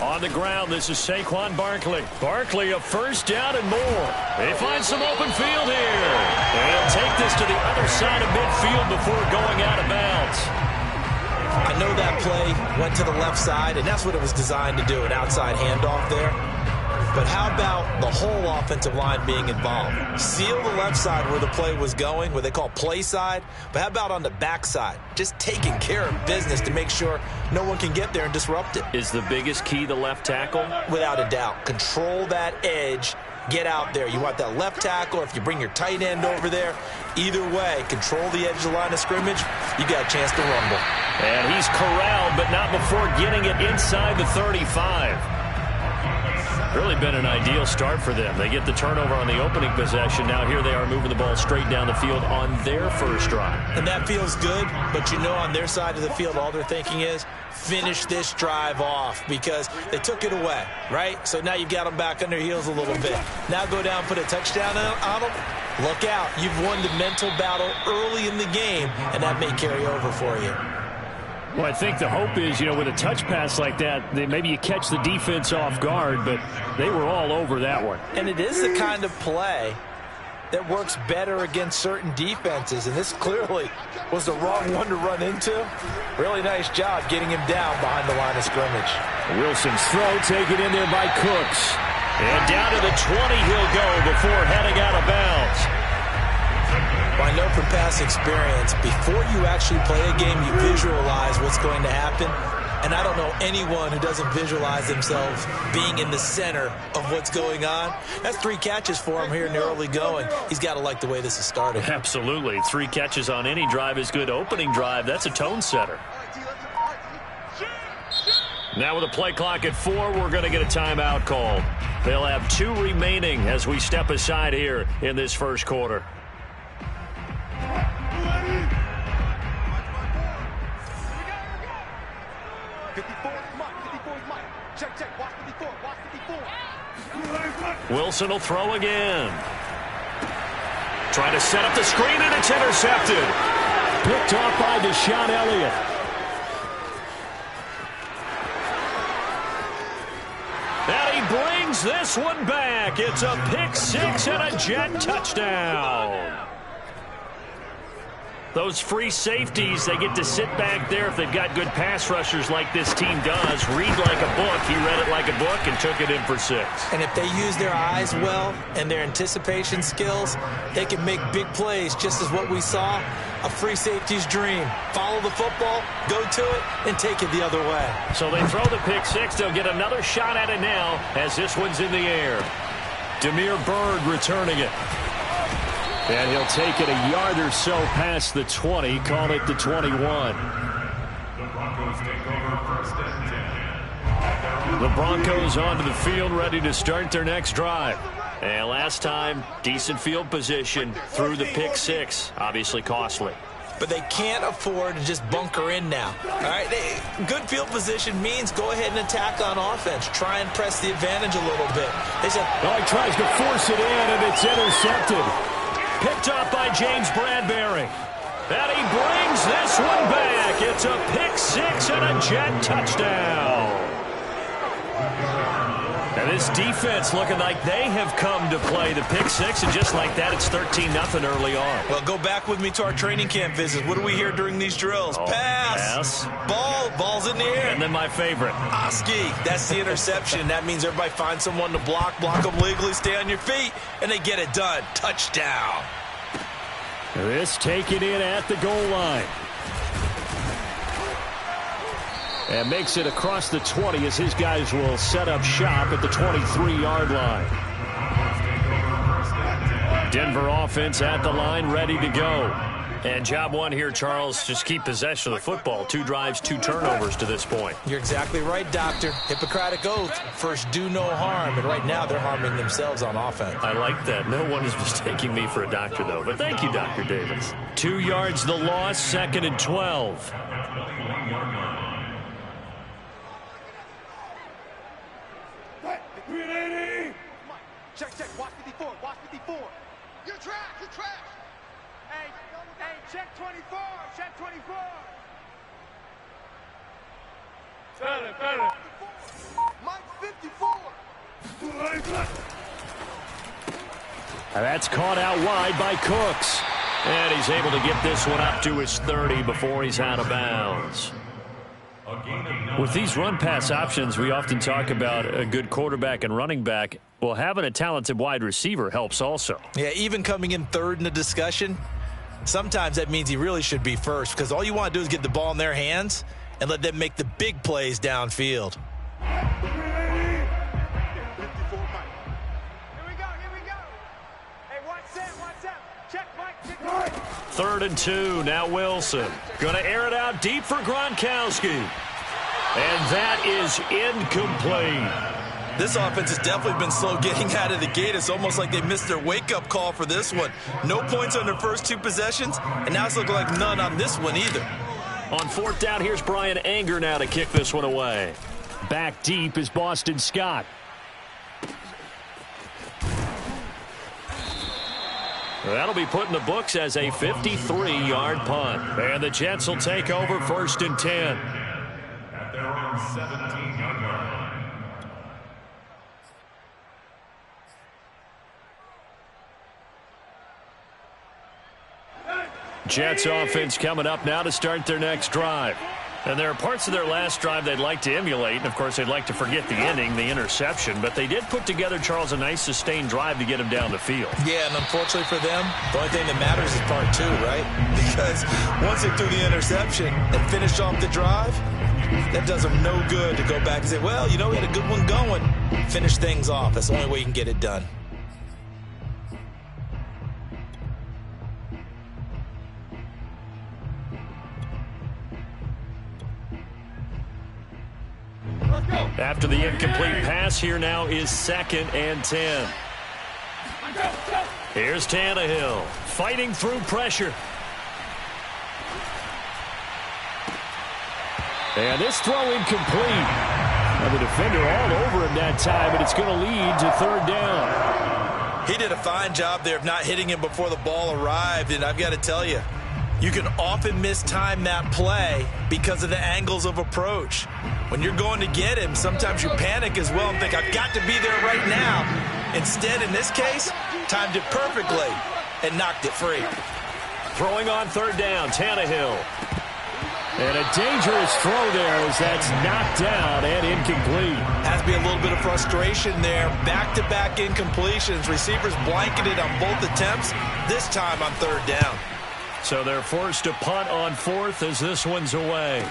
On the ground, this is Saquon Barkley. Barkley, a first down and more. They find some open field here. And he'll take this to the other side of midfield before going out of bounds. I know that play went to the left side, and that's what it was designed to do, an outside handoff there. But how about the whole offensive line being involved? Seal the left side where the play was going, what they call play side. But how about on the back side? Just taking care of business to make sure no one can get there and disrupt it. Is the biggest key the left tackle? Without a doubt. Control that edge. Get out there. You want that left tackle, or if you bring your tight end over there, either way, control the edge of the line of scrimmage, you got a chance to rumble. And he's corralled, but not before getting it inside the 35. Really been an ideal start for them. They get the turnover on the opening possession. Now here they are moving the ball straight down the field on their first drive. And that feels good, but you know on their side of the field all they're thinking is finish this drive off because they took it away, right? So now you've got them back on their heels a little bit. Now go down, put a touchdown on them. Look out. You've won the mental battle early in the game, and that may carry over for you. Well, I think the hope is, with a touch pass like that, maybe you catch the defense off guard, but they were all over that one. And it is the kind of play that works better against certain defenses, and this clearly was the wrong one to run into. Really nice job getting him down behind the line of scrimmage. Wilson's throw taken in there by Cooks. And down to the 20 he'll go before heading out of bounds. Well, I know from past experience, before you actually play a game, you visualize what's going to happen. And I don't know anyone who doesn't visualize themselves being in the center of what's going on. That's 3 catches for him here in the early going. He's got to like the way this is starting. Absolutely. 3 catches on any drive is good. Opening drive, that's a tone setter. Now with a play clock at 4, we're going to get a timeout called. They'll have 2 remaining as we step aside here in this first quarter. Wilson will throw again. Trying to set up the screen, and it's intercepted. Picked off by Deshaun Elliott. And he brings this one back. It's a pick 6 and a Jet touchdown. Those free safeties, they get to sit back there if they've got good pass rushers like this team does. Read like a book. He read it like a book and took it in for 6. And if they use their eyes well and their anticipation skills, they can make big plays, just as what we saw. A free safety's dream. Follow the football, go to it, and take it the other way. So they throw the pick 6. They'll get another shot at it now as this one's in the air. Demir Bird returning it. And he'll take it a yard or so past the 20, call it the 21. The Broncos onto the field, ready to start their next drive. And last time, decent field position through the pick 6, obviously costly. But they can't afford to just bunker in now. All right, good field position means go ahead and attack on offense. Try and press the advantage a little bit. They said, oh, he tries to force it in, and it's intercepted. Picked up by James Bradbury. And he brings this one back. It's a pick 6 and a Jet touchdown. And this defense looking like they have come to play the pick 6, and just like that, it's 13-0 early on. Well, go back with me to our training camp visit. What do we hear during these drills? Pass. Ball's in the air. And then my favorite. Oski. That's the interception. That means everybody finds someone to block them legally, stay on your feet, and they get it done. Touchdown. This taken in at the goal line. And makes it across the 20 as his guys will set up shop at the 23-yard line. Denver offense at the line, ready to go. And job one here, Charles, just keep possession of the football. 2 drives, 2 turnovers to this point. You're exactly right, Doctor. Hippocratic oath. First, do no harm. And right now, they're harming themselves on offense. I like that. No one is mistaking me for a doctor, though. But thank you, Dr. Davis. 2 yards the loss, 2nd and 12. Check, watch 54, watch 54. You're trash. Hey, check 24, check 24. Tell it. 54. That's caught out wide by Cooks. And he's able to get this one up to his 30 before he's out of bounds. With these run-pass options, we often talk about a good quarterback and running back. Well, having a talented wide receiver helps also. Yeah, even coming in third in the discussion, sometimes that means he really should be first, because all you want to do is get the ball in their hands and let them make the big plays downfield. Third and 2, now Wilson. Going to air it out deep for Gronkowski. And that is incomplete. This offense has definitely been slow getting out of the gate. It's almost like they missed their wake-up call for this one. No points on their first 2 possessions, and now it's looking like none on this one either. On fourth down, here's Brian Anger now to kick this one away. Back deep is Boston Scott. That'll be put in the books as a 53-yard punt. And the Jets will take over 1st and 10. At their own 17-yard line. Jets offense coming up now to start their next drive. And there are parts of their last drive they'd like to emulate. And, of course, they'd like to forget the ending, the interception. But they did put together, Charles, a nice sustained drive to get him down the field. Yeah, and unfortunately for them, the only thing that matters is part 2, right? Because once they threw the interception and finished off the drive, that does them no good to go back and say, well, you know, we had a good one going. Finish things off. That's the only way you can get it done. After the incomplete pass, here now is 2nd and 10. Here's Tannehill fighting through pressure. And this throw incomplete. And the defender all over him that time, but it's going to lead to 3rd down. He did a fine job there of not hitting him before the ball arrived, and I've got to tell you, you can often mistime that play because of the angles of approach. When you're going to get him, sometimes you panic as well and think, I've got to be there right now. Instead, in this case, timed it perfectly and knocked it free. Throwing on 3rd down, Tannehill. And a dangerous throw there as that's knocked down and incomplete. Has to be a little bit of frustration there. Back-to-back incompletions. Receivers blanketed on both attempts, this time on 3rd down. So they're forced to punt on 4th as this one's away.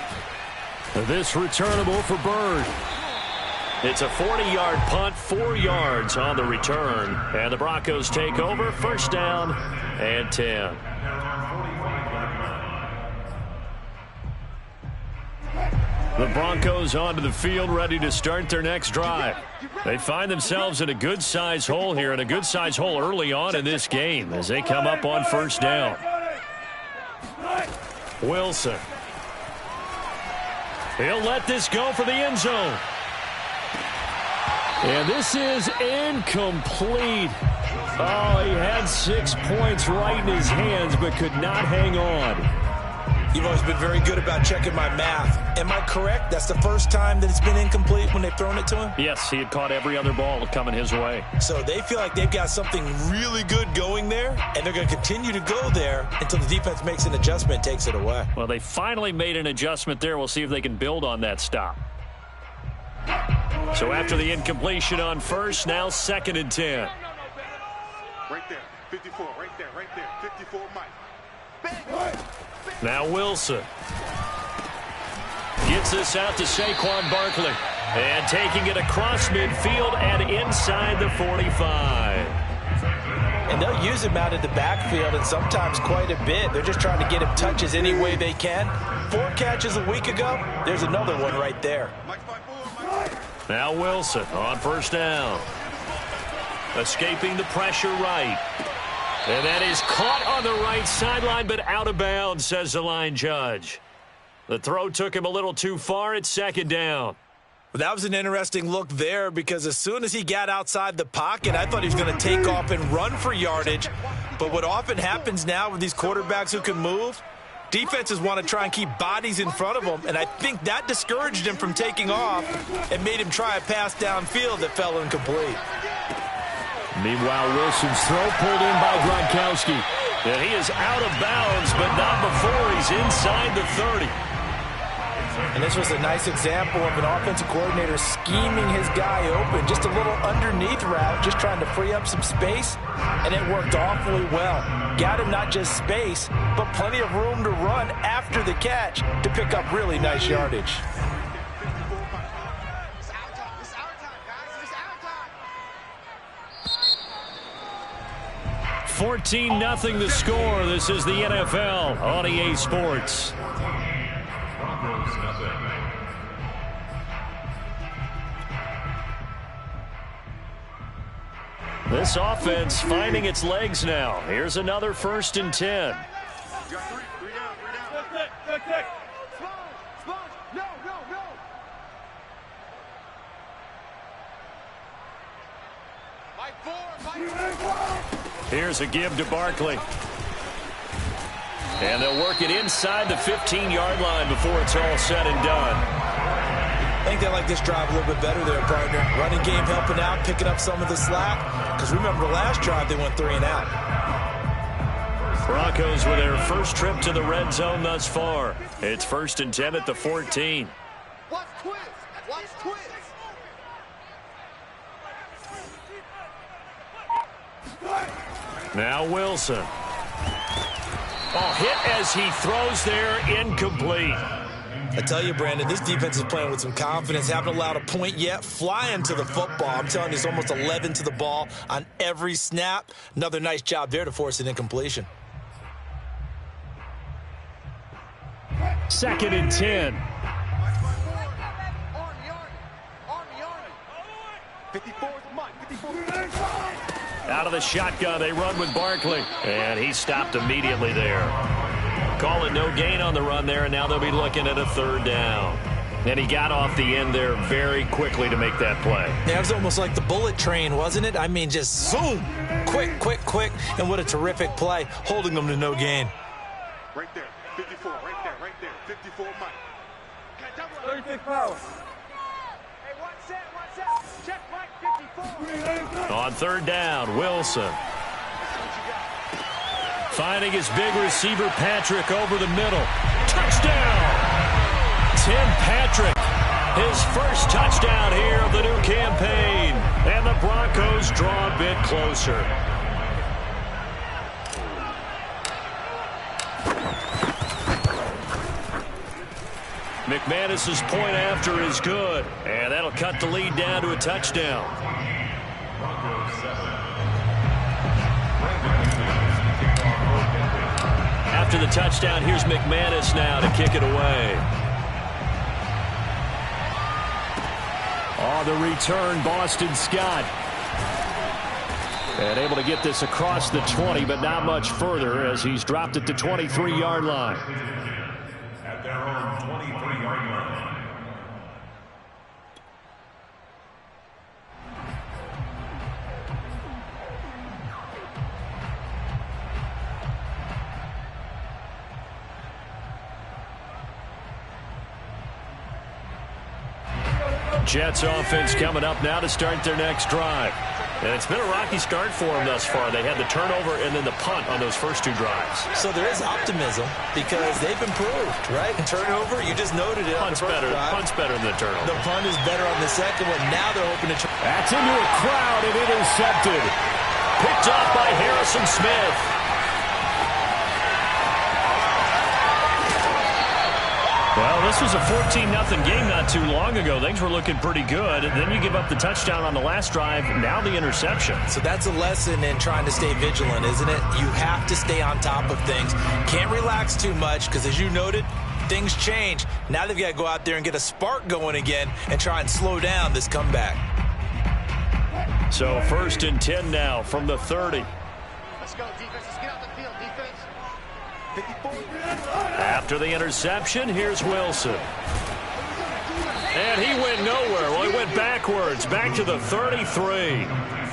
This returnable for Bird. It's a 40-yard punt, 4 yards on the return. And the Broncos take over, 1st down and 10. The Broncos onto the field, ready to start their next drive. They find themselves in a good-sized hole here, and a good-sized hole early on in this game as they come up on 1st down. Wilson. He'll let this go for the end zone. And this is incomplete. Oh, he had 6 points right in his hands, but could not hang on. You've always been very good about checking my math. Am I correct? That's the first time that it's been incomplete when they've thrown it to him? Yes, he had caught every other ball coming his way. So they feel like they've got something really good going there, and they're going to continue to go there until the defense makes an adjustment and takes it away. Well, they finally made an adjustment there. We'll see if they can build on that stop. So after the incompletion on 1st, now 2nd and 10. Right there, 54, right there, 54, Mike. Now Wilson. Gets this out to Saquon Barkley. And taking it across midfield and inside the 45. And they'll use him out of the backfield, and sometimes quite a bit. They're just trying to get him touches any way they can. 4 catches a week ago. There's another one right there. Now Wilson on 1st down. Escaping the pressure right. And that is caught on the right sideline, but out of bounds, says the line judge. The throw took him a little too far. It's 2nd down. Well, that was an interesting look there, because as soon as he got outside the pocket, I thought he was going to take off and run for yardage. But what often happens now with these quarterbacks who can move, Defenses want to try and keep bodies in front of him, and I think that discouraged him from taking off and made him try a pass downfield that fell incomplete. Meanwhile, Wilson's throw pulled in by Gronkowski. And he is out of bounds, but not before he's inside the 30. And this was a nice example of an offensive coordinator scheming his guy open. Just a little underneath route, just trying to free up some space, and it worked awfully well. Got him not just space, but plenty of room to run after the catch to pick up really nice yardage. 14-0 the score. This is the NFL on EA Sports. This offense finding its legs now. Here's another 1st and 10. Here's a give to Barkley. And they'll work it inside the 15-yard line before it's all said and done. I think they like this drive a little bit better there, partner. Running game helping out, picking up some of the slack. Because remember the last drive, they went 3 and out. Broncos with their first trip to the red zone thus far. It's 1st and 10 at the 14. Watch twist. Watch twist. Now Wilson. Oh, hit as he throws there, incomplete. I tell you, Brandon, this defense is playing with some confidence. Haven't allowed a point yet. Flying to the football. I'm telling you, it's almost 11 to the ball on every snap. Another nice job there to force an incompletion. 2nd and 10. 54 Mike. 54. Out of the shotgun, they run with Barkley. And he stopped immediately there. Call it no gain on the run there, and now they'll be looking at a 3rd down. And he got off the end there very quickly to make that play. Yeah, it was almost like the bullet train, wasn't it? I mean, just zoom. Quick, quick, quick. And what a terrific play, holding them to no gain. Right there. 54. Right there. 54 Mike. 36 power. Hey, one set. Check Mike 54. On 3rd down, Wilson. Finding his big receiver, Patrick, over the middle. Touchdown! Tim Patrick, his first touchdown here of the new campaign. And the Broncos draw a bit closer. McManus's point after is good. And that'll cut the lead down to a touchdown. After the touchdown, here's McManus now to kick it away. On the return, Boston Scott. And able to get this across the 20, but not much further as he's dropped it to 23-yard line. At their own 23-yard line. Jets offense coming up now to start their next drive. And it's been a rocky start for them thus far. They had the turnover and then the punt on those first 2 drives. So there is optimism because they've improved, right? Turnover, you just noted it. Punt's better. Punt's better than the turnover. The punt is better on the second one. Now they're hoping to try. That's into a crowd and intercepted. Picked off by Harrison Smith. Well, this was a 14-0 game not too long ago. Things were looking pretty good. And then you give up the touchdown on the last drive. Now the interception. So that's a lesson in trying to stay vigilant, isn't it? You have to stay on top of things. Can't relax too much because, as you noted, things change. Now they've got to go out there and get a spark going again and try and slow down this comeback. So 1st and 10 now from the 30. Let's go, defense. Let's get out the field, defense. 54. After the interception, here's Wilson. And he went nowhere. Well, he went backwards, back to the 33.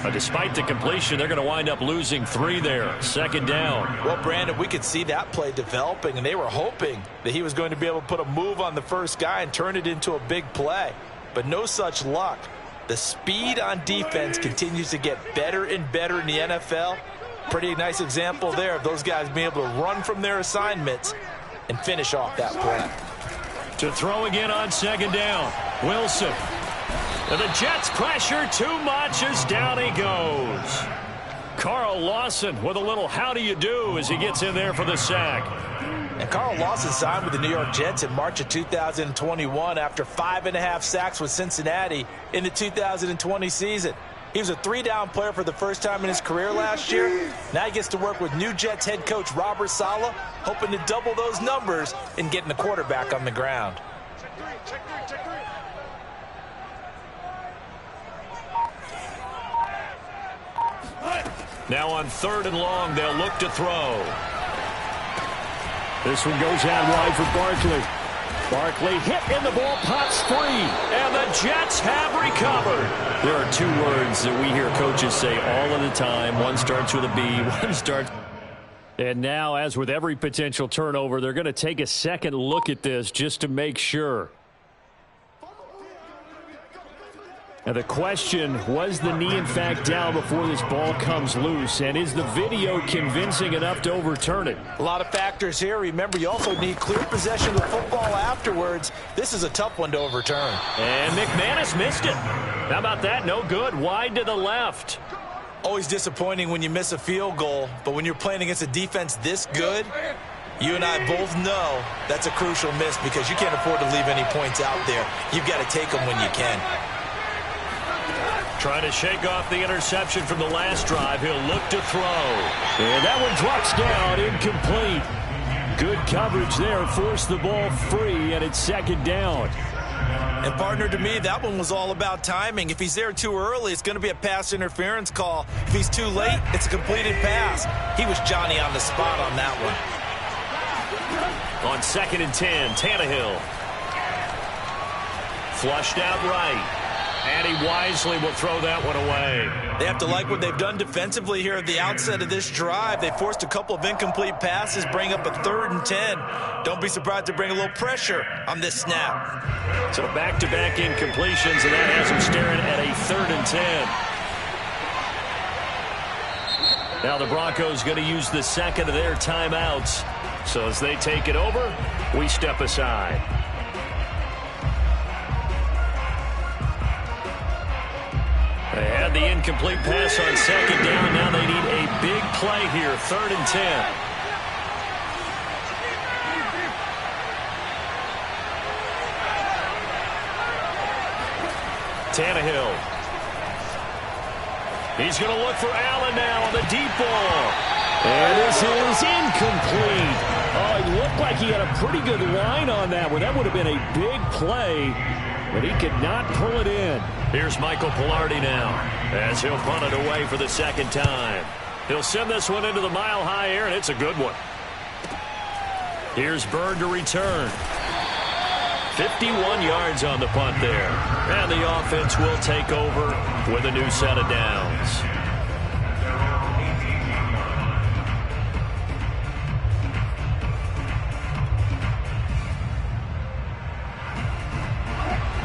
Despite the completion, they're going to wind up losing 3 there. Second down. Well, Brandon, we could see that play developing, and they were hoping that he was going to be able to put a move on the first guy and turn it into a big play. But no such luck. The speed on defense continues to get better and better in the NFL. Pretty nice example there of those guys being able to run from their assignments and finish off that play. To throw again on second down. Wilson. And the Jets pressure too much as down he goes. Carl Lawson with a little how do you do as he gets in there for the sack. And Carl Lawson signed with the New York Jets in March of 2021 after 5.5 sacks with Cincinnati in the 2020 season. He was a 3-down player for the first time in his career last year. Now he gets to work with new Jets head coach Robert Saleh, hoping to double those numbers and getting the quarterback on the ground. Now on 3rd and long, they'll look to throw. This one goes out wide for Barkley. Barkley hit and the ball pops free. And the Jets have recovered. There are 2 words that we hear coaches say all of the time. One starts with a B, one starts. And now, as with every potential turnover, they're going to take a second look at this just to make sure. And the question, was the knee in fact down before this ball comes loose? And is the video convincing enough to overturn it? A lot of factors here. Remember, you also need clear possession of the football afterwards. This is a tough one to overturn. And McManus missed it. How about that? No good. Wide to the left. Always disappointing when you miss a field goal, but when you're playing against a defense this good, you and I both know that's a crucial miss because you can't afford to leave any points out there. You've got to take them when you can. Trying to shake off the interception from the last drive. He'll look to throw. And that one drops down, incomplete. Good coverage there. Forced the ball free, and it's second down. And, partner, to me, that one was all about timing. If he's there too early, it's going to be a pass interference call. If he's too late, it's a completed pass. He was Johnny on the spot on that one. On 2nd and 10, Tannehill. Flushed out right. And he wisely will throw that one away. They have to like what they've done defensively here at the outset of this drive. They forced a couple of incomplete passes, bring up a 3rd and 10. Don't be surprised to bring a little pressure on this snap. So back-to-back incompletions, and that has them staring at a 3rd and 10. Now the Broncos going to use the second of their timeouts. So as they take it over, we step aside. They had the incomplete pass on second down. Now they need a big play here. 3rd and 10. Tannehill. He's going to look for Allen now on the deep ball. And this is incomplete. Oh, it looked like he had a pretty good line on that one. That would have been a big play, but he could not pull it in. Here's Michael Pilardi now as he'll punt it away for the second time. He'll send this one into the mile-high air, and it's a good one. Here's Byrd to return. 51 yards on the punt there. And the offense will take over with a new set of downs.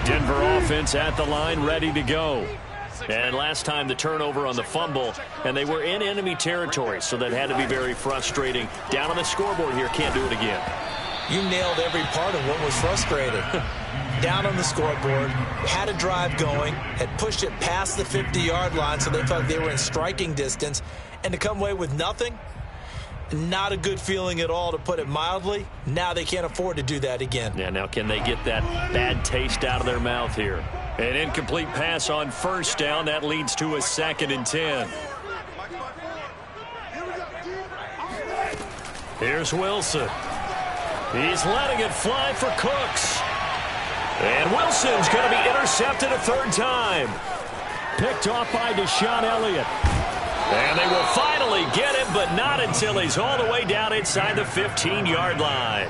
Denver offense at the line, ready to go. And last time the turnover on the fumble, and they were in enemy territory, so that had to be very frustrating. Down on the scoreboard here, can't do it again. You nailed every part of what was frustrating. Down on the scoreboard, had a drive going, had pushed it past the 50-yard line, so they felt they were in striking distance, and to come away with nothing, not a good feeling at all, to put it mildly. Now they can't afford to do that again. Yeah, now can they get that bad taste out of their mouth here? An incomplete pass on first down. That leads to a 2nd and 10. Here's Wilson. He's letting it fly for Cooks. And Wilson's going to be intercepted a 3rd time. Picked off by Deshaun Elliott. And they will finally get him, but not until he's all the way down inside the 15-yard line.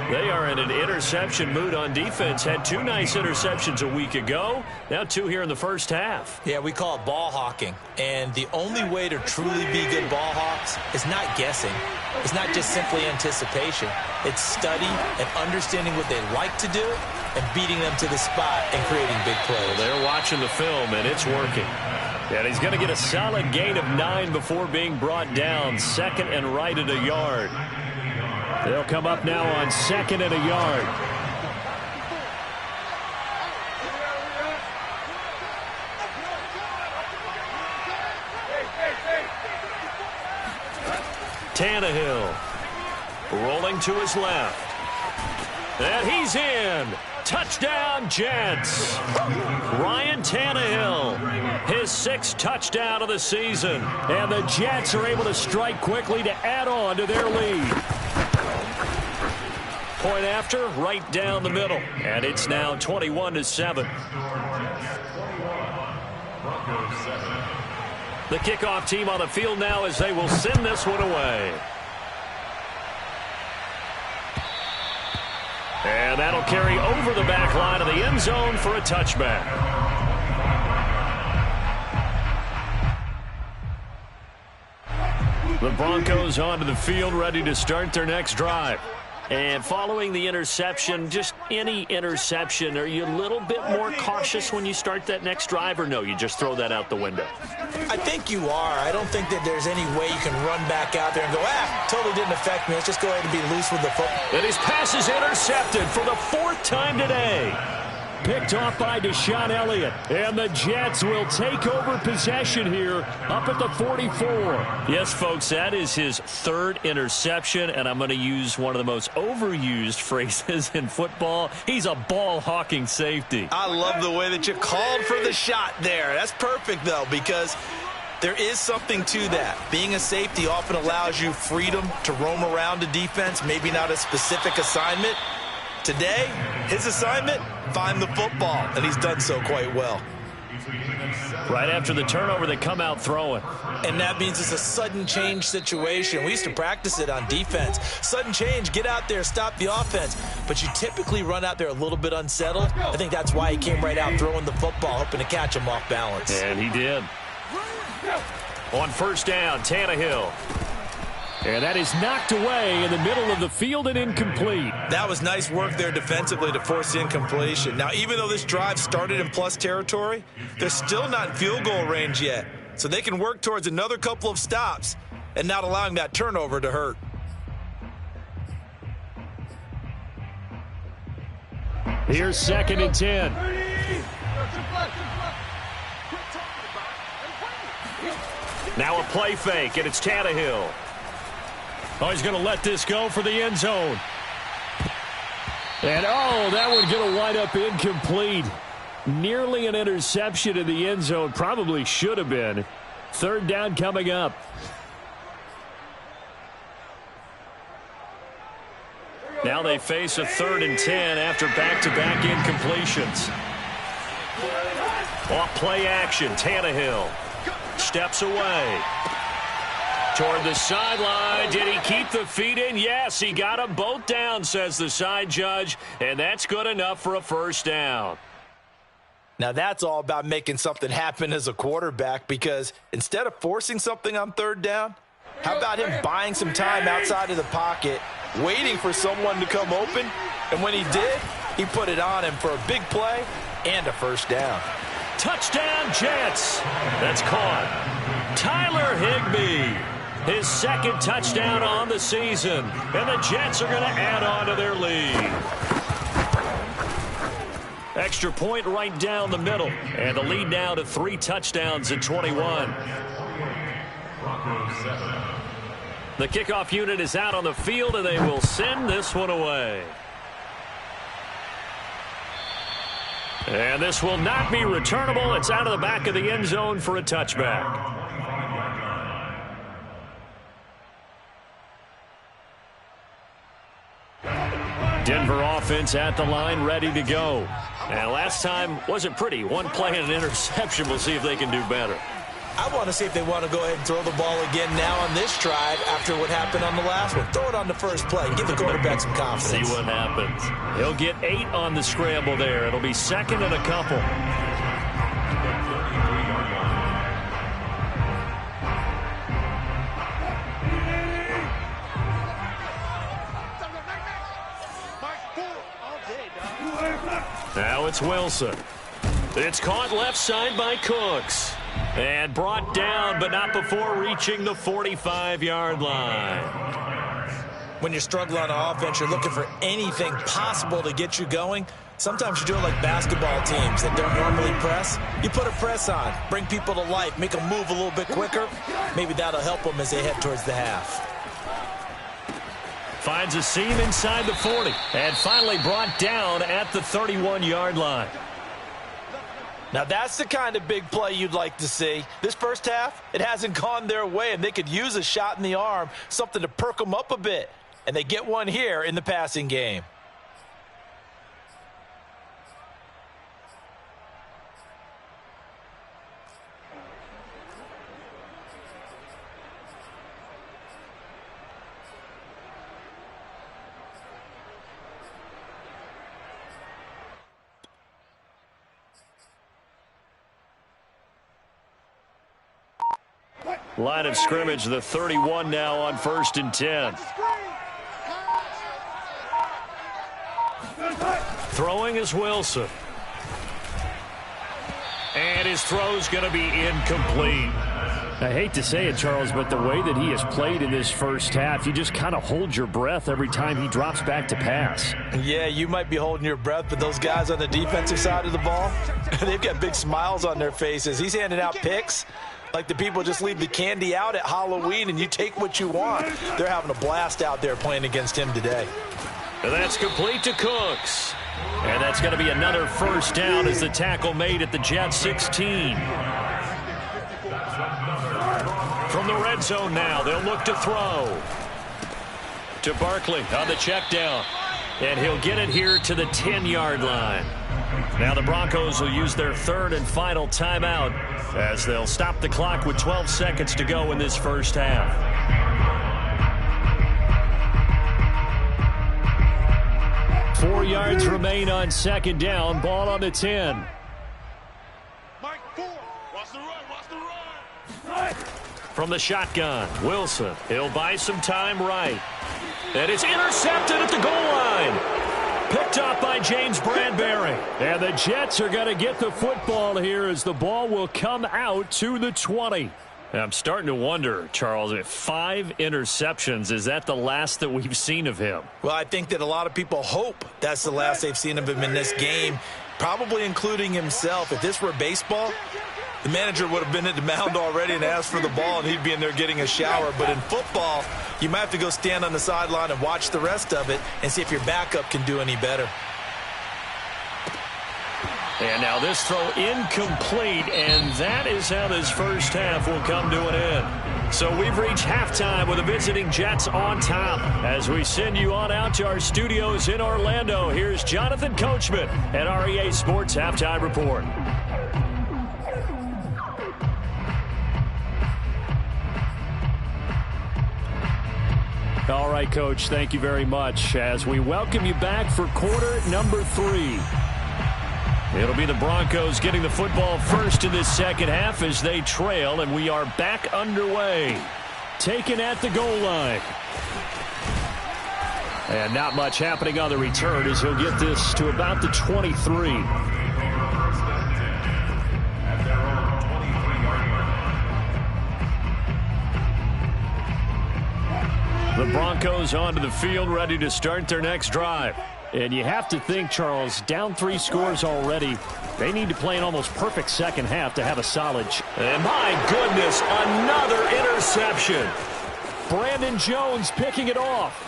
They are in an interception mood on defense. Had 2 nice interceptions a week ago. Now 2 here in the first half. Yeah, we call it ball hawking. And the only way to truly be good ball hawks is not guessing. It's not just simply anticipation. It's study and understanding what they like to do and beating them to the spot and creating big plays. Well, they're watching the film, and it's working. And he's going to get a solid gain of 9 before being brought down. 2nd and right at a yard. They'll come up now on 2nd and a yard. Tannehill rolling to his left. And he's in. Touchdown, Jets. Ryan Tannehill, his 6th touchdown of the season. And the Jets are able to strike quickly to add on to their lead. Point after, right down the middle. And it's now 21-7. The kickoff team on the field now as they will send this one away. And that'll carry over the back line of the end zone for a touchback. The Broncos onto the field, ready to start their next drive. And following the interception, just any interception, are you a little bit more cautious when you start that next drive, or no, you just throw that out the window? I think you are. I don't think that there's any way you can run back out there and go, totally didn't affect me. Let's just go ahead and be loose with the football. And his pass is intercepted for the 4th time today. Picked off by Deshaun Elliott. And the Jets will take over possession here up at the 44. Yes, folks, that is his 3rd interception, and I'm going to use one of the most overused phrases in football. He's a ball-hawking safety. I love the way that you called for the shot there. That's perfect, though, because there is something to that. Being a safety often allows you freedom to roam around the defense, maybe not a specific assignment. Today, his assignment, find the football, and he's done so quite well. Right after the turnover, they come out throwing. And that means it's a sudden change situation. We used to practice it on defense. Sudden change, get out there, stop the offense. But you typically run out there a little bit unsettled. I think that's why he came right out throwing the football, hoping to catch him off balance. And he did. On 1st down, Tannehill. And that is knocked away in the middle of the field and incomplete. That was nice work there defensively to force the incompletion. Now, even though this drive started in plus territory, they're still not in field goal range yet. So they can work towards another couple of stops and not allowing that turnover to hurt. Here's 2nd and 10. Now a play fake, and it's Tannehill. Oh, he's going to let this go for the end zone. And, that one's going to wind up incomplete. Nearly an interception in the end zone. Probably should have been. 3rd down coming up. Now they face a 3rd and 10 after back-to-back incompletions. Off play action, Tannehill steps away. Toward the sideline. Did he keep the feet in? Yes, he got them both down, says the side judge, and that's good enough for a 1st down. Now, that's all about making something happen as a quarterback, because instead of forcing something on 3rd down, how about him buying some time outside of the pocket, waiting for someone to come open, and when he did, he put it on him for a big play and a 1st down. Touchdown, Jets. That's caught. Tyler Higbee. His 2nd touchdown on the season. And the Jets are going to add on to their lead. Extra point right down the middle. And the lead now to 3 touchdowns at 21. The kickoff unit is out on the field, and they will send this one away. And this will not be returnable. It's out of the back of the end zone for a touchback. Denver offense at the line, ready to go. And last time wasn't pretty. 1 play and an interception. We'll see if they can do better. I want to see if they want to go ahead and throw the ball again now on this drive after what happened on the last one. Throw it on the first play. Give the quarterback some confidence. See what happens. He'll get 8 on the scramble there. It'll be 2nd and a couple. Now it's Wilson. It's caught left side by Cooks. And brought down, but not before reaching the 45-yard line. When you're struggling on offense, you're looking for anything possible to get you going. Sometimes you do it like basketball teams that don't normally press. You put a press on, bring people to life, make them move a little bit quicker. Maybe that'll help them as they head towards the half. Finds a seam inside the 40. And finally brought down at the 31-yard line. Now, that's the kind of big play you'd like to see. This first half, it hasn't gone their way, and they could use a shot in the arm, something to perk them up a bit. And they get one here in the passing game. Line of scrimmage, the 31 now on 1st and 10. Throwing is Wilson. And his throw's going to be incomplete. I hate to say it, Charles, but the way that he has played in this first half, you just kind of hold your breath every time he drops back to pass. Yeah, you might be holding your breath, but those guys on the defensive side of the ball, they've got big smiles on their faces. He's handing out picks like the people just leave the candy out at Halloween and you take what you want. They're having a blast out there playing against him today. And that's complete to Cooks. And that's going to be another first down as the tackle made at the Jets 16. From the red zone now, they'll look to throw. To Barkley on the check down. And he'll get it here to the 10-yard line. Now the Broncos will use their 3rd and final timeout as they'll stop the clock with 12 seconds to go in this first half. Four yards remain on 2nd down. Ball on the 10. Mike, 4. Watch the run. Watch the run. From the shotgun, Wilson. He'll buy some time right. And it's intercepted at the goal line. Picked up by James Bradbury. And the Jets are going to get the football here as the ball will come out to the 20. I'm starting to wonder, Charles, 5 interceptions. Is that the last that we've seen of him? Well, I think that a lot of people hope that's the last they've seen of him in this game, probably including himself. If this were baseball, the manager would have been at the mound already and asked for the ball, and he'd be in there getting a shower. But in football, you might have to go stand on the sideline and watch the rest of it and see if your backup can do any better. And now this throw incomplete, and that is how this first half will come to an end. So we've reached halftime with the visiting Jets on top. As we send you on out to our studios in Orlando, here's Jonathan Coachman at REA Sports Halftime Report. All right, Coach, thank you very much as we welcome you back for quarter number 3. It'll be the Broncos getting the football first in this second half as they trail, and we are back underway. Taken at the goal line. And not much happening on the return as he'll get this to about the 23. The Broncos onto the field, ready to start their next drive. And you have to think, Charles, down 3 scores already. They need to play an almost perfect second half to have a solid. And my goodness, another interception. Brandon Jones picking it off.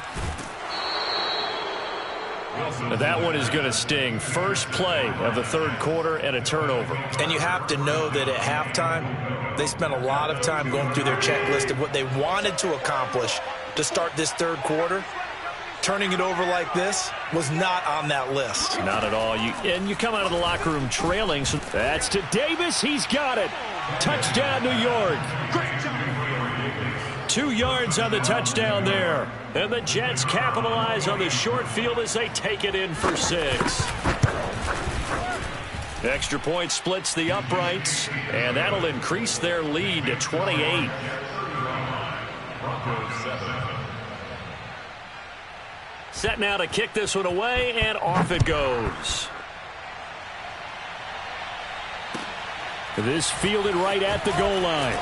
That one is going to sting. First play of the 3rd quarter and a turnover. And you have to know that at halftime, they spent a lot of time going through their checklist of what they wanted to accomplish to start this 3rd quarter. Turning it over like this was not on that list. Not at all. And you come out of the locker room trailing. So that's to Davis. He's got it. Touchdown, New York. 2 yards on the touchdown there. And the Jets capitalize on the short field as they take it in for 6. Extra point splits the uprights, and that'll increase their lead to 28. Set now to kick this one away, and off it goes. This fielded right at the goal line.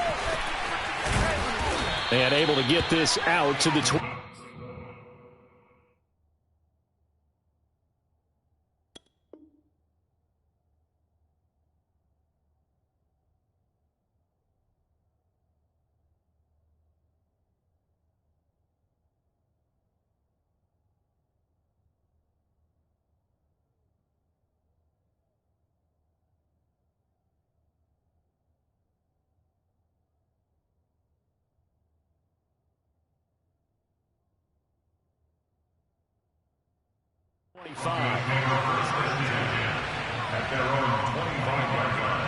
And able to get this out to the 20. At their own 25-yard line.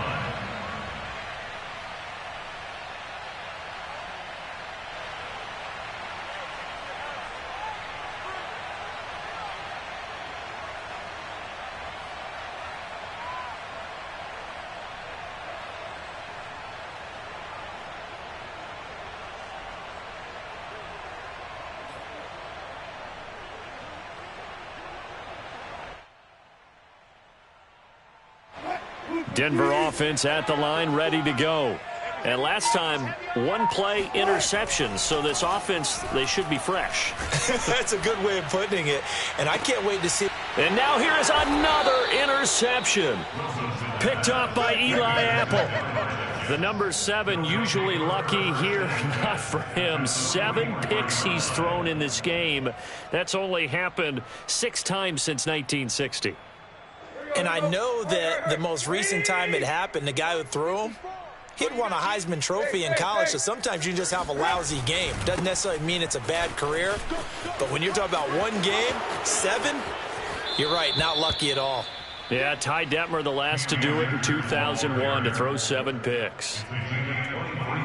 Denver offense at the line, ready to go. And last time, 1 play interception. So this offense, they should be fresh. That's a good way of putting it. And I can't wait to see. And now here is another interception. Picked off by Eli Apple. The number 7 usually lucky here. Not for him. 7 picks he's thrown in this game. That's only happened 6 times since 1960. And I know that the most recent time it happened, the guy who threw him, he'd won a Heisman Trophy in college, so sometimes you just have a lousy game. Doesn't necessarily mean it's a bad career, but when you're talking about 1 game, 7, you're right, not lucky at all. Yeah, Ty Detmer the last to do it in 2001 to throw 7 picks.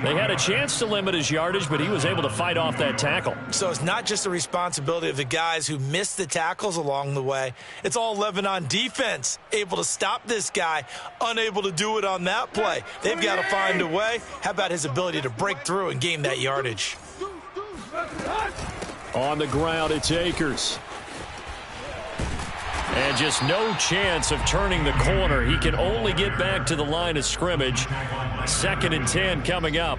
They had a chance to limit his yardage, but he was able to fight off that tackle. So it's not just the responsibility of the guys who missed the tackles along the way. It's all 11 on defense, able to stop this guy, unable to do it on that play. They've got to find a way. How about his ability to break through and gain that yardage? On the ground, it's Akers. And just no chance of turning the corner. He can only get back to the line of scrimmage. 2nd and 10 coming up.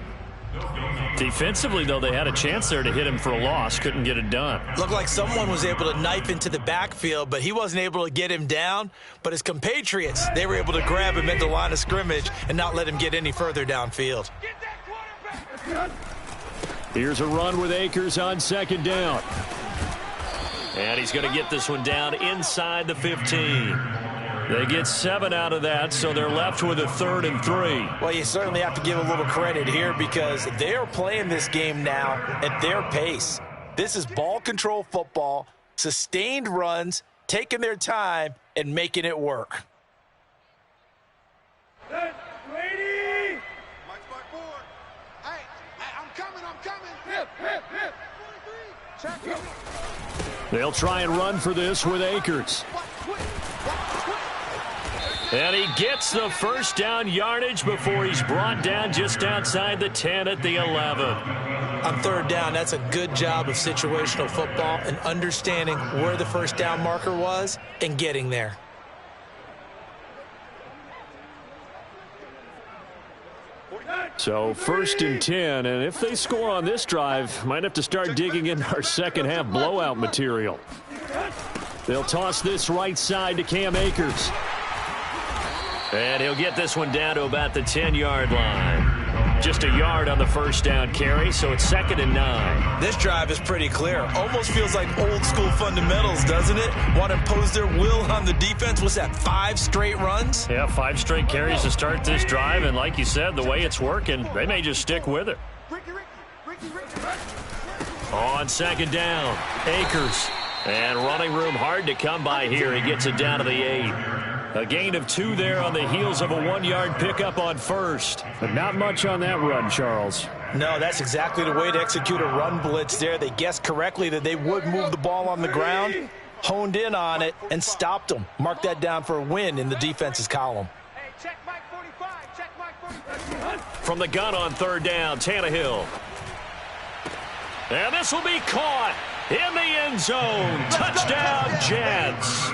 Defensively, though, they had a chance there to hit him for a loss. Couldn't get it done. Looked like someone was able to knife into the backfield, but he wasn't able to get him down. But his compatriots, they were able to grab him at the line of scrimmage and not let him get any further downfield. Here's a run with Akers on 2nd down. And he's going to get this one down inside the 15. They get 7 out of that, so they're left with a 3rd and 3. Well, you certainly have to give a little credit here because they are playing this game now at their pace. This is ball control football, sustained runs, taking their time, and making it work. Mike's back forward. Hey, I'm coming. Hip. Check. They'll try and run for this with Akers. And he gets the 1st down yardage before he's brought down just outside the 10 at the 11. On 3rd down, that's a good job of situational football and understanding where the 1st down marker was and getting there. So 1st and 10, and if they score on this drive, might have to start digging in our second half blowout material. They'll toss this right side to Cam Akers. And he'll get this one down to about the 10-yard line. Just a yard on the 1st down carry, so it's 2nd and 9. This drive is pretty clear. Almost feels like old school fundamentals, doesn't it? Want to impose their will on the defense. What's that, 5 straight runs? Yeah, 5 straight carries to start this drive, and like you said, the way it's working, they may just stick with it. On 2nd down, Akers. And running room hard to come by here. He gets it down to the 8. A gain of 2 there on the heels of a 1-yard pickup on first. But not much on that run, Charles. No, that's exactly the way to execute a run blitz there. They guessed correctly that they would move the ball on the ground, honed in on it, and stopped them. Mark that down for a win in the defense's column. Hey, check Mike 45. Check Mike 45. From the gun on 3rd down, Tannehill. And this will be caught in the end zone. Touchdown, Jets.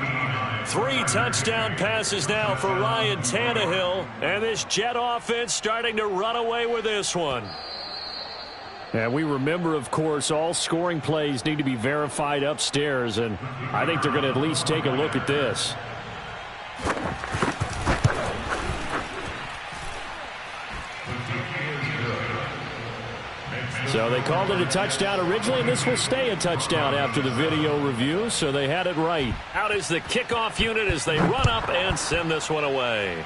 3 touchdown passes now for Ryan Tannehill. And this Jet offense starting to run away with this one. And we remember, of course, all scoring plays need to be verified upstairs. And I think they're going to at least take a look at this. So they called it a touchdown originally, and this will stay a touchdown after the video review, so they had it right. Out is the kickoff unit as they run up and send this one away.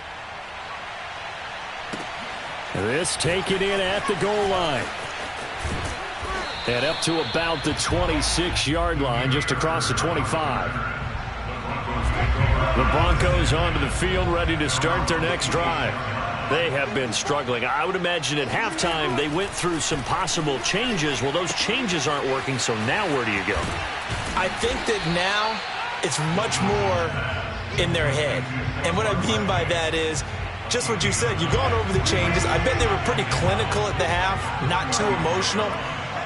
This taken in at the goal line. And up to about the 26-yard line, just across the 25. The Broncos onto the field, ready to start their next drive. They have been struggling. I would imagine at halftime they went through some possible changes. Well, those changes aren't working, so now where do you go? I think that now it's much more in their head. And what I mean by that is just what you said. You've gone over the changes. I bet they were pretty clinical at the half, not too emotional.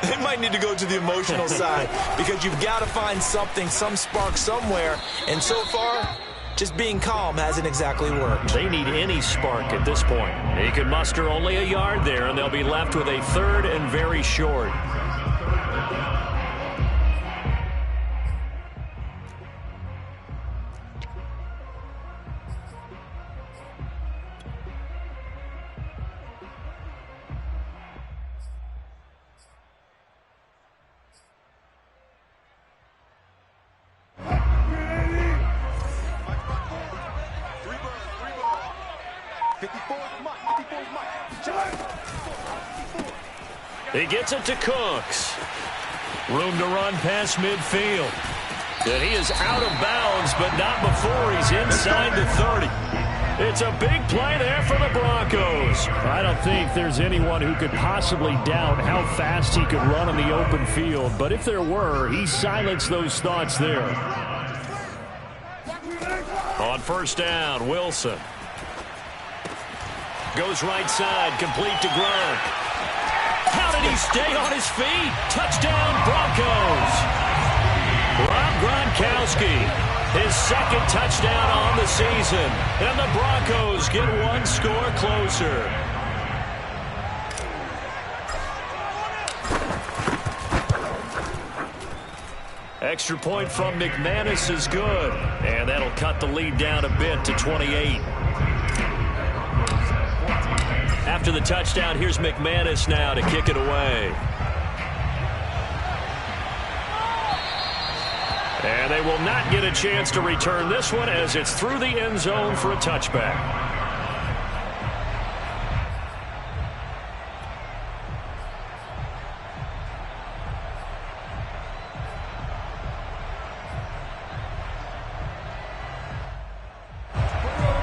They might need to go to the emotional side because you've got to find something, some spark somewhere. And so far, just being calm hasn't exactly worked. They need any spark at this point. They can muster only a yard there, and they'll be left with a 3rd and very short. He gets it to Cooks. Room to run past midfield. And he is out of bounds, but not before he's inside the 30. It's a big play there for the Broncos. I don't think there's anyone who could possibly doubt how fast he could run on the open field. But if there were, he silenced those thoughts there. On 1st down, Wilson. Goes right side, complete to Gronk. How did he stay on his feet? Touchdown, Broncos. Rob Gronkowski, his 2nd touchdown on the season. And the Broncos get 1 score closer. Extra point from McManus is good. And that'll cut the lead down a bit to 28. After the touchdown, here's McManus now to kick it away. And they will not get a chance to return this one as it's through the end zone for a touchback.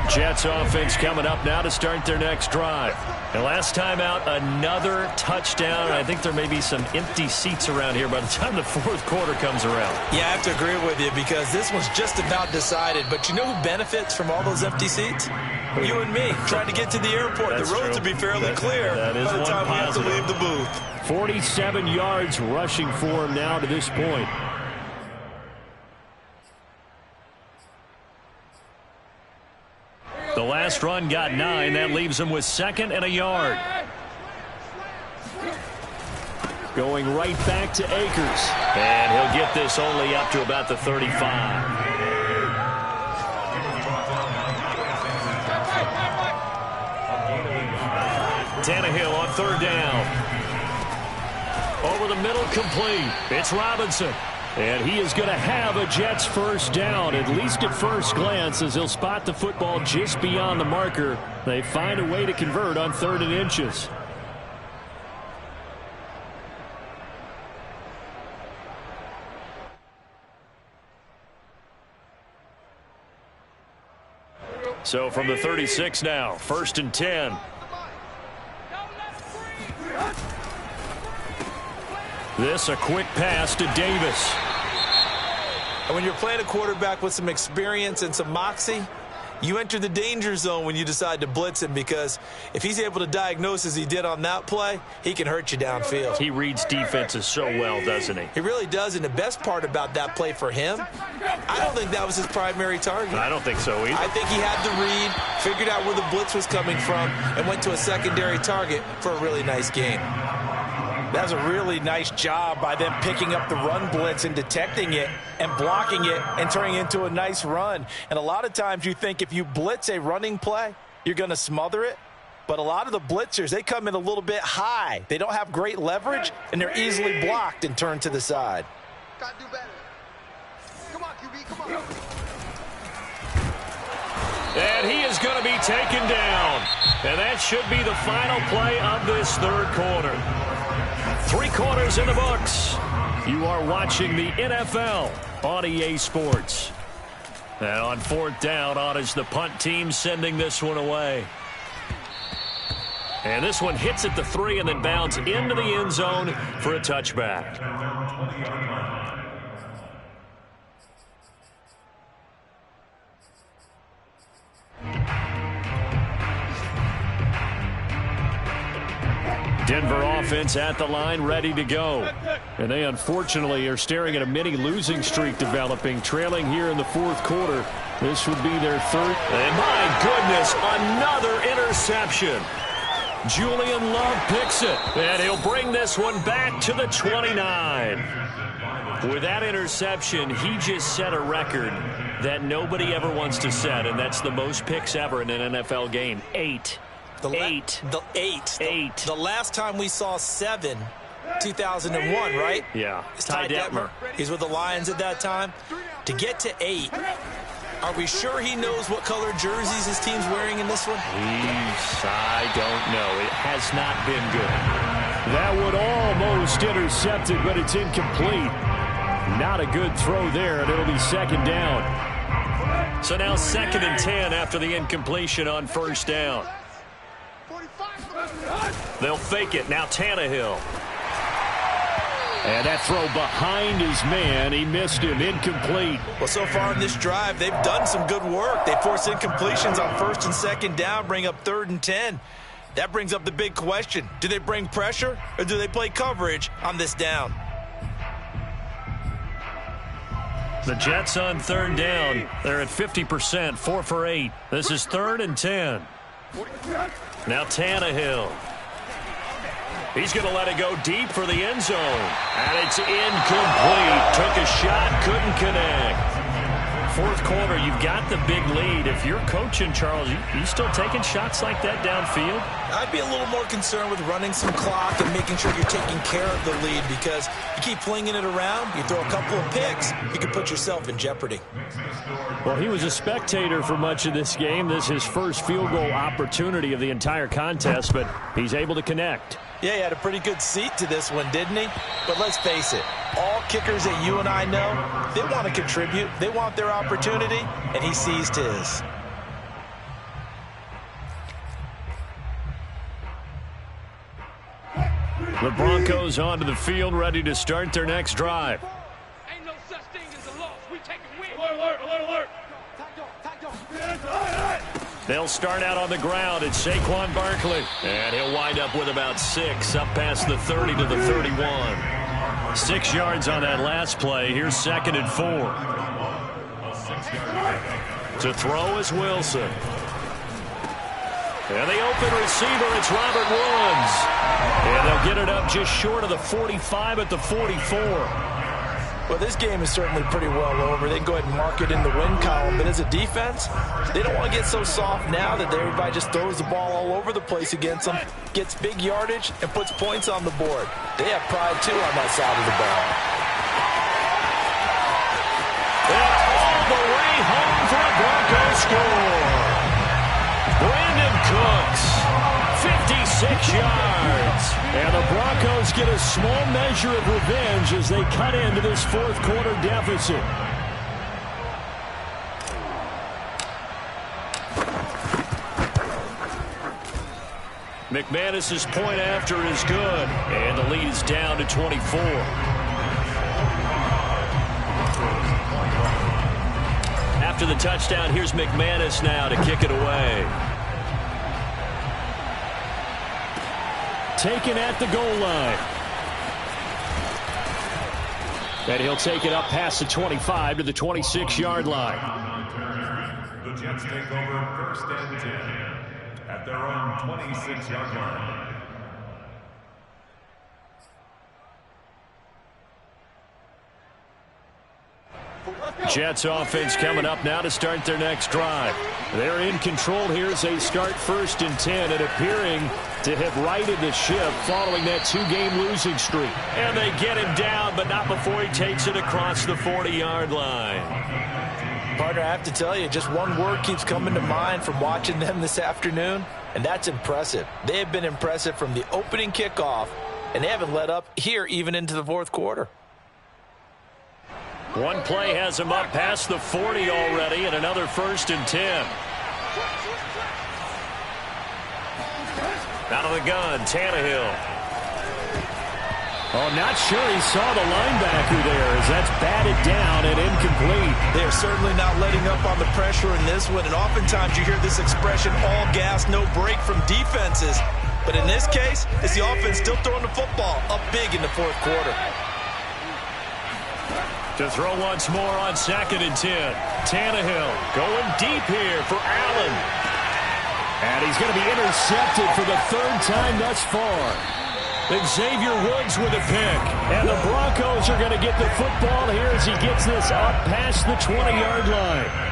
Jets offense coming up now to start their next drive. And last time out, another touchdown. I think there may be some empty seats around here by the time the 4th quarter comes around. Yeah, I have to agree with you because this one's just about decided. But you know who benefits from all those empty seats? You and me, trying to get to the airport. That's the roads true. will be fairly clear that is by the time we have to positive. leave the booth. 47 yards rushing for him now to this point. The last run got 9. That leaves him with 2nd and a yard. Going right back to Akers. And he'll get this only up to about the 35. Tannehill on 3rd down. Over the middle, complete. It's Robinson. And he is going to have a Jets 1st down, at least at first glance, as he'll spot the football just beyond the marker. They find a way to convert on 3rd and inches. So from the 36 now, 1st and 10. This a quick pass to Davis. And when you're playing a quarterback with some experience and some moxie, you enter the danger zone when you decide to blitz him, because if he's able to diagnose as he did on that play, he can hurt you downfield. He reads defenses so well, doesn't he? He really does, and the best part about that play for him, I don't think that was his primary target. I don't think so either. I think he had the read, figured out where the blitz was coming from, and went to a secondary target for a really nice gain. That was a really nice job by them picking up the run blitz and detecting it and blocking it and turning it into a nice run. And a lot of times you think if you blitz a running play, you're going to smother it. But a lot of the blitzers, they come in a little bit high. They don't have great leverage, and they're easily blocked and turned to the side. Got to do better. Come on, QB, come on. And he is going to be taken down. And that should be the final play of this third quarter. 3 quarters in the books. You are watching the NFL on EA Sports. And on 4th down, on is the punt team sending this one away. And this one hits at the 3 and then bounds into the end zone for a touchback. Denver offense at the line, ready to go. And they unfortunately are staring at a mini losing streak developing, trailing here in the 4th quarter. This would be their 3rd. And my goodness, another interception. Julian Love picks it, and he'll bring this one back to the 29. With that interception, he just set a record that nobody ever wants to set, and that's the most picks ever in an NFL game. 8. The last time we saw 7, 2001, right? Yeah. It's Ty Detmer. He's with the Lions at that time. To get to 8, are we sure he knows what color jerseys his team's wearing in this one? I don't know. It has not been good. That would almost intercept it, but it's incomplete. Not a good throw there, and it'll be 2nd down. So now 2nd and 10 after the incompletion on 1st down. They'll fake it. Now Tannehill. And that throw behind his man. He missed him. Incomplete. Well, so far in this drive, they've done some good work. They force incompletions on 1st and 2nd down, bring up 3rd and 10. That brings up the big question. Do they bring pressure, or do they play coverage on this down? The Jets on 3rd down. They're at 50%, 4 for 8. This is 3rd and 10. Now Tannehill. He's going to let it go deep for the end zone. And it's incomplete. Took a shot, couldn't connect. 4th quarter, you've got the big lead. If you're coaching, Charles, you still taking shots like that downfield? I'd be a little more concerned with running some clock and making sure you're taking care of the lead, because you keep flinging it around, you throw a couple of picks, you can put yourself in jeopardy. Well, he was a spectator for much of this game. This is his first field goal opportunity of the entire contest, but he's able to connect. Yeah, he had a pretty good seat to this one, didn't he? But let's face it, all kickers that you and I know, they want to contribute. They want their opportunity, and he seized his. The Broncos onto the field, ready to start their next drive. Ain't no such thing as a loss. We take a win. Alert, alert, alert. They'll start out on the ground. It's Saquon Barkley. And he'll wind up with about 6, up past the 30 to the 31. 6 yards on that last play. Here's 2nd and 4. To throw is Wilson. And the open receiver, it's Robert Woods. And they'll get it up just short of the 45 at the 44. Well, this game is certainly pretty well over. They can go ahead and mark it in the win column. But as a defense, they don't want to get so soft now that everybody just throws the ball all over the place against them, gets big yardage, and puts points on the board. They have pride, too, on that side of the ball. And all the way home for a Broncos score. Brandon Cooks, 56 yards. And the Broncos get a small measure of revenge as they cut into this 4th quarter deficit. McManus's point after is good, and the lead is down to 24. After the touchdown, here's McManus now to kick it away. Taken at the goal line. And he'll take it up past the 25 to the 26-yard line. The Jets take over 1st and 10 at their own 26-yard line. Jets offense coming up now to start their next drive. They're in control here as they start 1st and 10 and appearing to have righted the ship following that 2-game losing streak. And they get him down, but not before he takes it across the 40-yard line. Partner, I have to tell you, just one word keeps coming to mind from watching them this afternoon, and that's impressive. They have been impressive from the opening kickoff, and they haven't let up here even into the 4th quarter. One play has him up past the 40 already, and another 1st and 10. Out of the gun, Tannehill. Oh, not sure he saw the linebacker there as that's batted down and incomplete. They're certainly not letting up on the pressure in this one, and oftentimes you hear this expression, all gas, no break from defenses. But in this case, it's the offense still throwing the football up big in the 4th quarter. To throw once more on 2nd and 10. Tannehill going deep here for Allen. And he's going to be intercepted for the 3rd time thus far. Xavier Woods with a pick. And the Broncos are going to get the football here as he gets this up past the 20-yard line.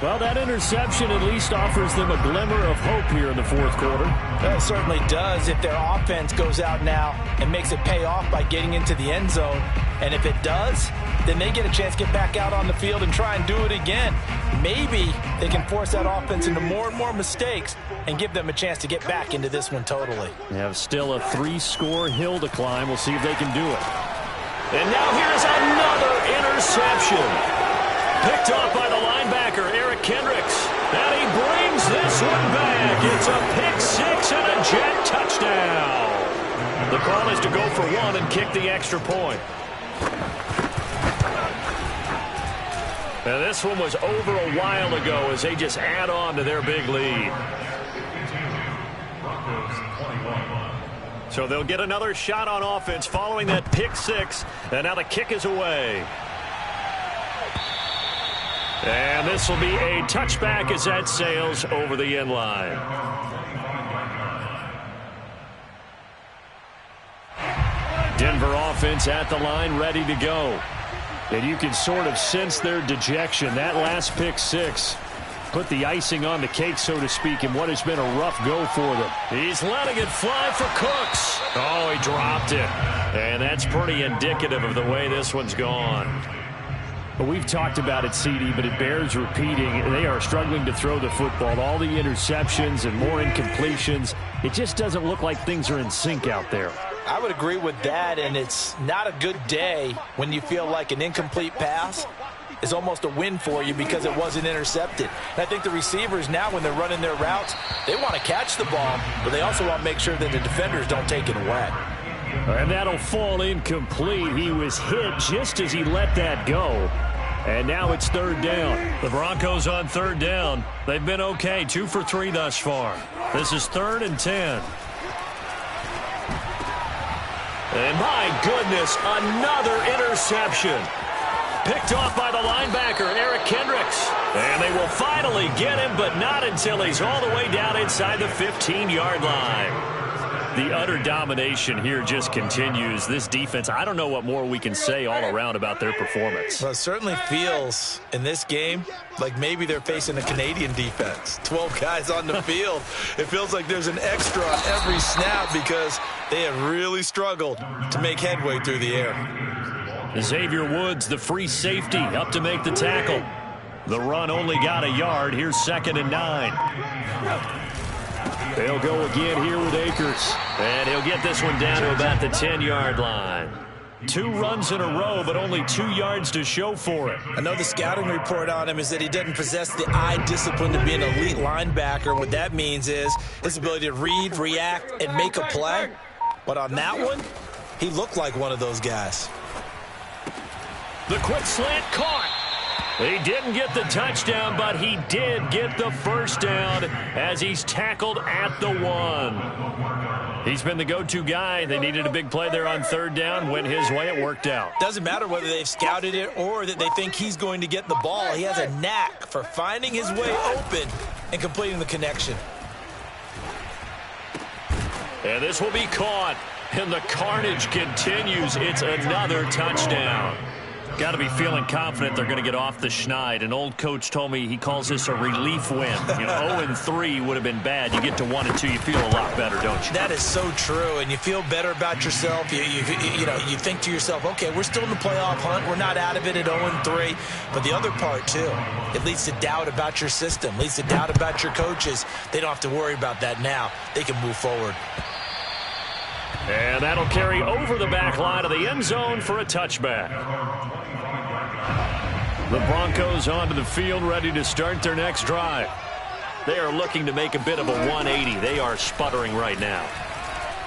Well, that interception at least offers them a glimmer of hope here in the 4th quarter. That certainly does if their offense goes out now and makes it pay off by getting into the end zone. And if it does, then they get a chance to get back out on the field and try and do it again. Maybe they can force that offense into more and more mistakes and give them a chance to get back into this one totally. They have still a 3-score hill to climb. We'll see if they can do it. And now here's another interception. Picked off by the linebacker, Eric Kendricks. And he brings this one back. It's a pick 6 and a Jet touchdown. The call is to go for 1 and kick the extra point. Now this one was over a while ago as they just add on to their big lead. So they'll get another shot on offense following that pick 6. And now the kick is away. And this will be a touchback as that sails over the end line. Denver offense at the line, ready to go. And you can sort of sense their dejection. That last pick 6 put the icing on the cake, so to speak, in what has been a rough go for them. He's letting it fly for Cooks. Oh, he dropped it. And that's pretty indicative of the way this one's gone. But we've talked about it, CD, but it bears repeating. They are struggling to throw the football. All the interceptions and more incompletions. It just doesn't look like things are in sync out there. I would agree with that, and it's not a good day when you feel like an incomplete pass is almost a win for you because it wasn't intercepted. And I think the receivers now, when they're running their routes, they want to catch the ball, but they also want to make sure that the defenders don't take it away. And that'll fall incomplete. He was hit just as he let that go. And now it's 3rd down. The Broncos on 3rd down. They've been okay, 2 for 3 thus far. This is 3rd and 10. And my goodness, another interception. Picked off by the linebacker, Eric Kendricks. And they will finally get him, but not until he's all the way down inside the 15-yard line. The utter domination here just continues. This defense, I don't know what more we can say all around about their performance. Well, it certainly feels in this game like maybe they're facing a Canadian defense. 12 guys on the field. It feels like there's an extra on every snap because they have really struggled to make headway through the air. Xavier Woods, the free safety, up to make the tackle. The run only got a yard. Here's 2nd and 9. They'll go again here with Akers. And he'll get this one down to about the 10-yard line. 2 runs in a row, but only 2 yards to show for it. I know the scouting report on him is that he doesn't possess the eye discipline to be an elite linebacker. What that means is his ability to read, react, and make a play. But on that one, he looked like one of those guys. The quick slant caught. He didn't get the touchdown, but he did get the first down as he's tackled at the 1. He's been the go-to guy. They needed a big play there on 3rd down. Went his way. It worked out. Doesn't matter whether they've scouted it or that they think he's going to get the ball. He has a knack for finding his way open and completing the connection. And this will be caught. And the carnage continues. It's another touchdown. Got to be feeling confident they're going to get off the schneid. An old coach told me he calls this a relief win. 0-3 would have been bad. You get to 1-2, you feel a lot better, don't you? That is so true, and you feel better about yourself. You think to yourself, okay, we're still in the playoff hunt. We're not out of it at 0-3. But the other part, too, it leads to doubt about your system, leads to doubt about your coaches. They don't have to worry about that now. They can move forward. And that'll carry over the back line of the end zone for a touchback. The Broncos onto the field, ready to start their next drive. They are looking to make a bit of a 180. They are sputtering right now.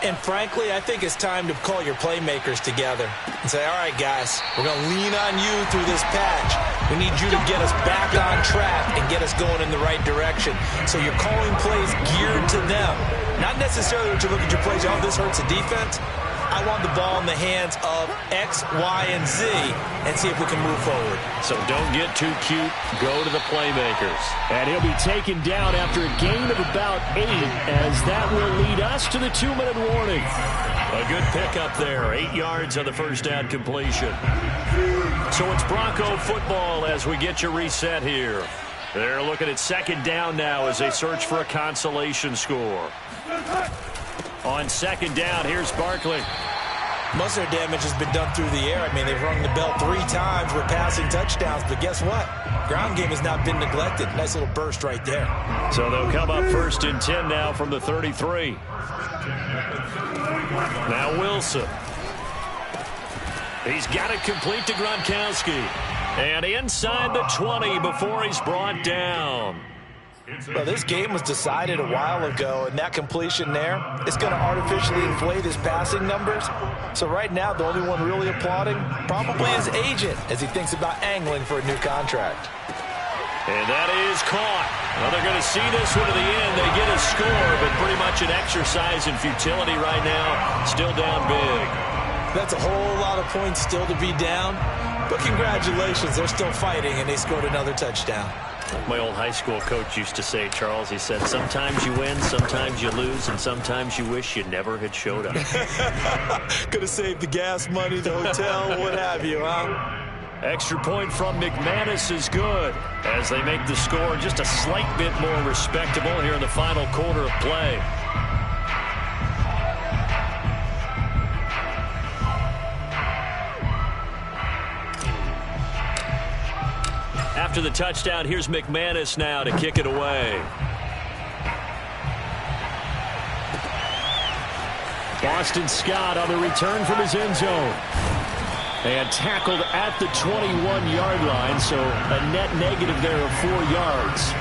And frankly, I think it's time to call your playmakers together and say, all right, guys, we're going to lean on you through this patch. We need you to get us back on track and get us going in the right direction. So you're calling plays geared to them. Not necessarily when you look at your plays, oh, this hurts the defense. I want the ball in the hands of X, Y, and Z and see if we can move forward. So don't get too cute. Go to the playmakers. And he'll be taken down after a gain of about 8 as that will lead us to the 2-minute warning. A good pickup there. 8 yards on the first down completion. So it's Bronco football as we get you reset here. They're looking at 2nd down now as they search for a consolation score. On 2nd down, here's Barkley. Most of their damage has been done through the air. I mean, they've rung the bell 3 times with passing touchdowns, but guess what? Ground game has not been neglected. Nice little burst right there. So they'll come up 1st and 10 now from the 33. Now Wilson. He's got it complete to Gronkowski. And inside the 20 before he's brought down. Well, this game was decided a while ago, and that completion there is going to artificially inflate his passing numbers. So right now, the only one really applauding probably his agent as he thinks about angling for a new contract. And that is caught. Well, they're going to see this one to the end. They get a score, but pretty much an exercise in futility right now. Still down big. That's a whole lot of points still to be down. But congratulations, they're still fighting, and they scored another touchdown. My old high school coach used to say, Charles, he said, sometimes you win, sometimes you lose, and sometimes you wish you never had showed up. Could have saved the gas money, the hotel, what have you, huh? Extra point from McManus is good as they make the score just a slight bit more respectable here in the final quarter of play. After the touchdown, here's McManus now to kick it away. Boston Scott on the return from his end zone. And tackled at the 21-yard line, so a net negative there of 4 yards.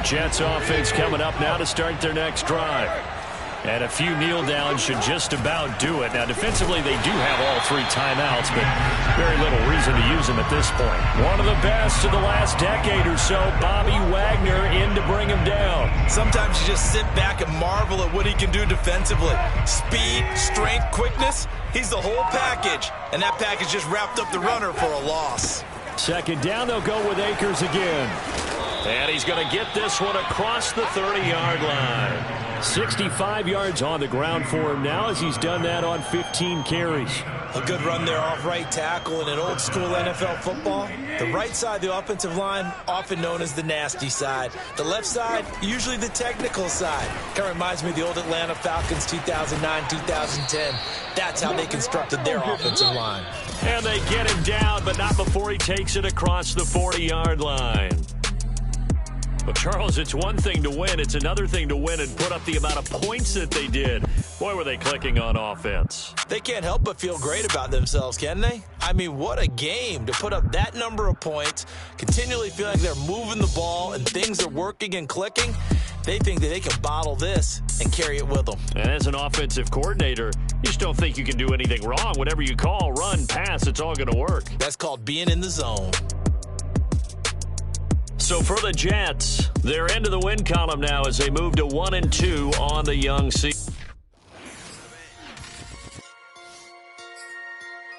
Jets offense coming up now to start their next drive. And a few kneel downs should just about do it. Now, defensively, they do have all 3 timeouts, but very little reason to use them at this point. One of the best of the last decade or so, Bobby Wagner in to bring him down. Sometimes you just sit back and marvel at what he can do defensively. Speed, strength, quickness, he's the whole package. And that package just wrapped up the runner for a loss. 2nd down, they'll go with Akers again. And he's going to get this one across the 30-yard line. 65 yards on the ground for him now as he's done that on 15 carries. A good run there off right tackle in an old school NFL football. The right side of the offensive line, often known as the nasty side. The left side, usually the technical side. Kind of reminds me of the old Atlanta Falcons 2009, 2010. That's how they constructed their offensive line. And they get him down, but not before he takes it across the 40-yard line. But, Charles, it's one thing to win. It's another thing to win and put up the amount of points that they did. Boy, were they clicking on offense. They can't help but feel great about themselves, can they? I mean, what a game to put up that number of points, continually feeling like they're moving the ball and things are working and clicking. They think that they can bottle this and carry it with them. And as an offensive coordinator, you just don't think you can do anything wrong. Whatever you call, run, pass, it's all going to work. That's called being in the zone. So for the Jets, they're into the win column now as they move to 1-2 on the young season.